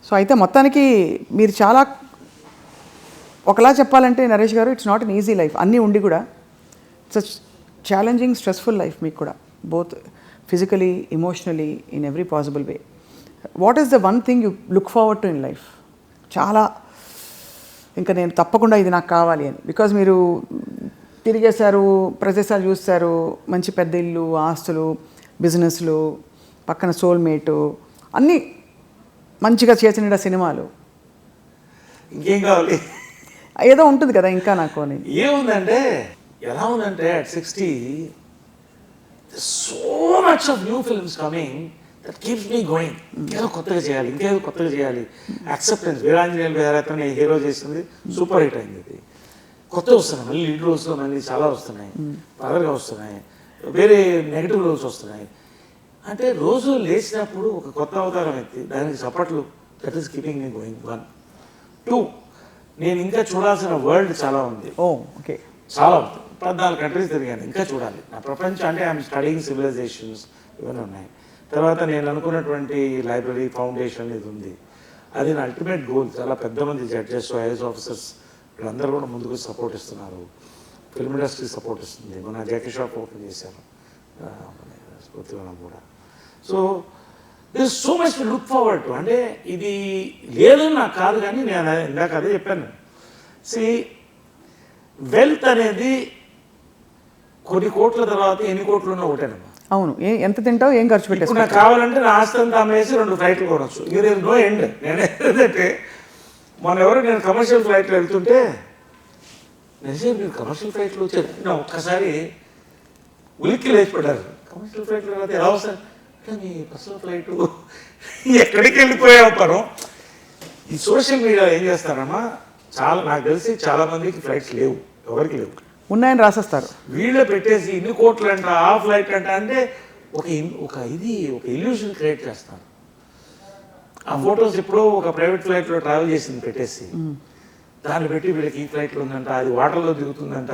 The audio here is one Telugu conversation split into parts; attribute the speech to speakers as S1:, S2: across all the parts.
S1: సో అయితే మొత్తానికి మీరు చాలా ఒకలా చెప్పాలంటే నరేష్ గారు, it's not an easy life. అన్నీ ఉండి కూడా ఇట్స్ ఛాలెంజింగ్, స్ట్రెస్ఫుల్ లైఫ్ మీకు కూడా, both physically, emotionally, in every possible way. What is the one thing you look forward to in life? చాలా ఇంకా నేను తప్పకుండా ఇది నాకు కావాలి అని. బికాజ్ మీరు తిరిగేశారు, ప్రదేశాలు చూస్తారు, మంచి పెద్ద ఇల్లు, ఆస్తులు, బిజినెస్లు, పక్కన సోల్మేటు, అన్నీ మంచిగా చేసిన సినిమాలు.
S2: ఇంకేం కావాలి?
S1: ఏదో ఉంటుంది కదా ఇంకా నాకు అని.
S2: ఏముందంటే, ఎలా ఉందంటే at 60 so much of new films coming that keeps me going. ఇంకేదో కొత్తగా చేయాలి, ఇంకేదో కొత్తగా చేయాలి. యాక్సెప్టెన్స్. వీరాంజనేయులు గారు హీరో చేసింది సూపర్ హిట్ అయింది. ఇది కొత్తగా వస్తున్నాయి, మళ్ళీ లీడ్ రోల్స్లో మళ్ళీ చాలా వస్తున్నాయి, పదవిగా వస్తున్నాయి, వేరే నెగిటివ్ రోల్స్ వస్తున్నాయి. అంటే రోజు లేచినప్పుడు ఒక కొత్త అవతారం ఎత్తి దానికి సపోర్ట్లు, that is keeping me going. 1, 2, నేను ఇంకా చూడాల్సిన వరల్డ్ చాలా ఉంది.
S1: ఓకే,
S2: చాలా ఉంది. 14 కంట్రీస్ తిరిగాను, ఇంకా చూడాలి. నా ప్రపంచం అంటే ఐఎమ్ స్టడీయింగ్ సివిలైజేషన్స్ ఇవన్నీ ఉన్నాయి. తర్వాత నేను అనుకున్నటువంటి లైబ్రరీ ఫౌండేషన్ ఇది ఉంది. అది నా అల్టిమేట్ గోల్. చాలా పెద్ద మంది జడ్జెస్, ఐఏఎస్ ఆఫీసర్స్ వీళ్ళందరూ కూడా ముందుకు సపోర్ట్ ఇస్తున్నారు. ఫిల్మ్ ఇండస్ట్రీ సపోర్ట్ ఇస్తుంది. మన జాకీ షాప్ ఓపెన్ చేశారు స్ఫూర్తివనం కూడా. So this so much to look forward to. అంటే ఇది లేదని నాకు కాదు, కానీ నేను ఇందాక అదే చెప్పాను. వెల్త్ అనేది కొన్ని కోట్ల తర్వాత ఎన్ని కోట్లు ఉన్నా ఒకటేనమ్మా.
S1: అవును, ఎంత తింటావు, ఏం ఖర్చు పెట్టేసి.
S2: నాకు కావాలంటే నా ఆస్తి అంతా అమ్మేసి 2 ఫ్లైట్లు కొనొచ్చు. ఇది నో ఎండ్. నేనేంటంటే మన ఎవరు, నేను కమర్షియల్ ఫ్లైట్లో వెళ్తుంటే నిజం మీరు కమర్షియల్ ఫ్లైట్లో వచ్చారు, ఒక్కసారి ఉలిక్కి లేచిపడ్డారు. కమర్షియల్ ఫ్లైట్లో వెళ్తే ఎలా వస్తారు కానీ పర్సనల్ ఫ్లైట్ ఎక్కడికి వెళ్ళిపోయావు పరం. ఈ సోషల్ మీడియా ఏం చేస్తారమ్మా, చాలా నాకు తెలిసి చాలా మందికి ఫ్లైట్స్ లేవు, ఎవరికి లేవు.
S1: ఉన్నాయని రాసేస్తారు.
S2: వీళ్ళే పెట్టేసి ఇన్ని కోట్లు అంట, ఆ ఫ్లైట్ అంట, అంటే ఒక ఇల్యూషన్ క్రియేట్ చేస్తారు. ఆ ఫొటోస్ ఎప్పుడో ఒక ప్రైవేట్ ఫ్లైట్లో ట్రావెల్ చేసింది పెట్టేసి దాన్ని పెట్టి వీళ్ళకి ఈ ఫ్లైట్లో ఉందంట, అది వాటర్లో దిగుతుందంట.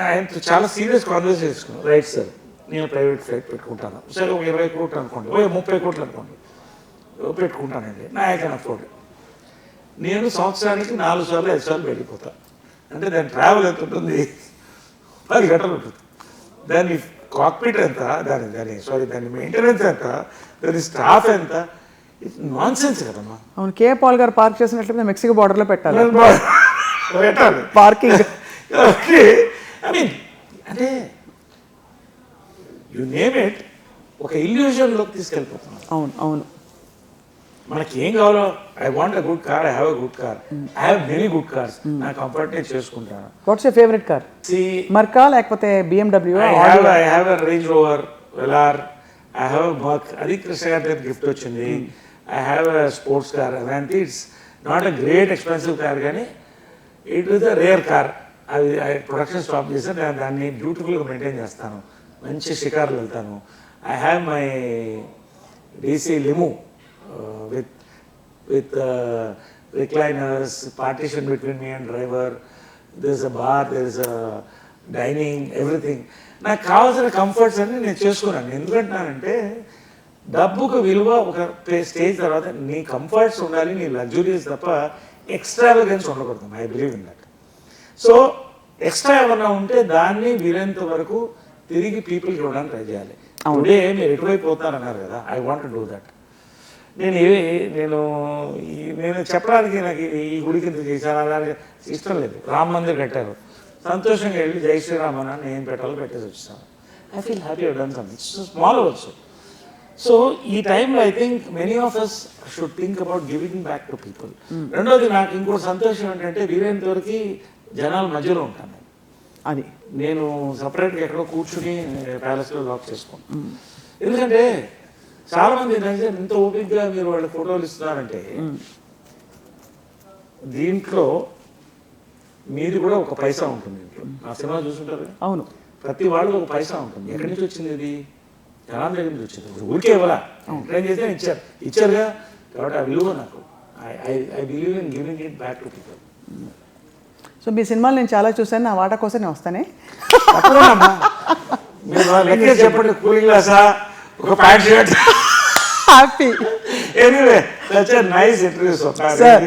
S2: ఆయనతో చాలా సీరియస్ కాన్వర్సేషన్ చేసుకున్నాను. రైట్ సార్, నేను ప్రైవేట్ ఫ్లైట్ పెట్టుకుంటాను. సరే, ఒక 20 కోట్లు అనుకోండి, 30 కోట్లు అనుకోండి, పెట్టుకుంటానండి. నా ఐ అఫోర్డ్. నేను సంవత్సరానికి 4 సార్లు 5 సార్లు వెళ్ళిపోతా. అంటే దాని ట్రావెల్ ఎంత ఉంటుంది, 10 గంటలు ఉంటుంది. దాని కాక్పిట్ ఎంత, దాని మెయింటెనెన్స్ ఎంత, దాని స్టాఫ్ ఎంత, ఇట్స్ నాన్ సెన్స్ కదమ్మా.
S1: అవును, కే పాల్ గారు పార్క్ చేసినట్లయితే మెక్సికో బార్డర్లో పెట్టాలి
S2: పార్కింగ్. ఓకే, ఐ మీన్ అంటే యు నేమ్ ఇట్, ఒక ఇల్యూజన్లోకి తీసుకెళ్ళిపోతున్నాం.
S1: అవును అవును.
S2: మనకి ఏం కావాలో, I want a good car, I have a good car, I have many good cars. నా కంఫర్ట్ నేను చేసుకుంటాను.
S1: What's your favourite car? మర్కా లేకపోతే BMW?
S2: I have a Range Rover Velar, I have a Merc. అది కృష్ణ గారి దగ్గర గిఫ్ట్ వచ్చింది. I have a sports car. అలాంటి it's not a great expensive car, కానీ it is a rare car. అది ప్రొడక్షన్ స్టాప్ చేస్తే దాన్ని బ్యూటిఫుల్గా మెయింటైన్ చేస్తాను. మంచి షికార్లు వెళ్తాను. I have my DC limo with recliners, partition between me and driver. There is a bar, there is a dining, everything. నాకు కావాల్సిన కంఫర్ట్స్ అన్ని నేను చేసుకున్నాను. ఎందుకంటున్నానంటే డబ్బుకు విలువ ఒక స్టేజ్ తర్వాత నీ కంఫర్ట్స్ ఉండాలి, నీ లగ్జరీస్ తప్ప ఎక్స్ట్రావెగెన్స్ ఉండకూడదు. I believe in that. So extra ఏమన్నా ఉంటే దాన్ని వీలైనంత వరకు తిరిగి పీపుల్కి ఇవ్వడానికి ట్రై చేయాలి. టుడే మీరు ఎటువైపు పోతారన్నారు కదా, I want to do that. నేను చెప్పడానికి నాకు ఈ గుడికి ఇంత చేశాను అలాగే ఇష్టం లేదు. రామ మందిర్ కట్టారు, సంతోషంగా వెళ్ళి జై శ్రీరామ్ అని నేను పెట్టాలో పెట్టేసి వచ్చాను. I feel happy I done something small also. So ఈ టైంలో I think many of us should think about giving back to people. రెండోది నాకు ఇంకో సంతోషం ఏంటంటే వీలైనంతవరకు జనాల మధ్యలో ఉంటాను.
S1: అది
S2: నేను సపరేట్గా ఎక్కడో కూర్చుని ప్యాలెస్లో లాక్ చేసుకుంటాను. ఎందుకంటే చాలా మంది ఎంత ఓపికగా మీరు వాళ్ళ ఫోటోలు ఇస్తున్నారంటే దీంట్లో మీది కూడా ఒక పైసా ఉంటుంది. ఆ సినిమా చూసుంటారు.
S1: అవును,
S2: ప్రతి వాళ్ళు ఒక పైసా ఉంటుంది. ఎక్కడి నుంచి వచ్చింది? ఇది జనాల దగ్గర నుంచి వచ్చింది. ఊరికే ఇవ్వాలా, ట్రైన్ చేస్తే ఇచ్చారుగా. కాబట్టి ఆ విలువ నాకు I believe in giving it back to people.
S1: So మీ సినిమాలు నేను చాలా చూసాను, నా వాటా కోసం నేను వస్తానే.
S2: మీరు లెక్క చెప్పండి, కూలింగ్ గ్లాసా, ఒక pant shirt,
S1: happy
S2: Anyway, such a nice interview, Swapna.
S1: Sir.
S2: Really.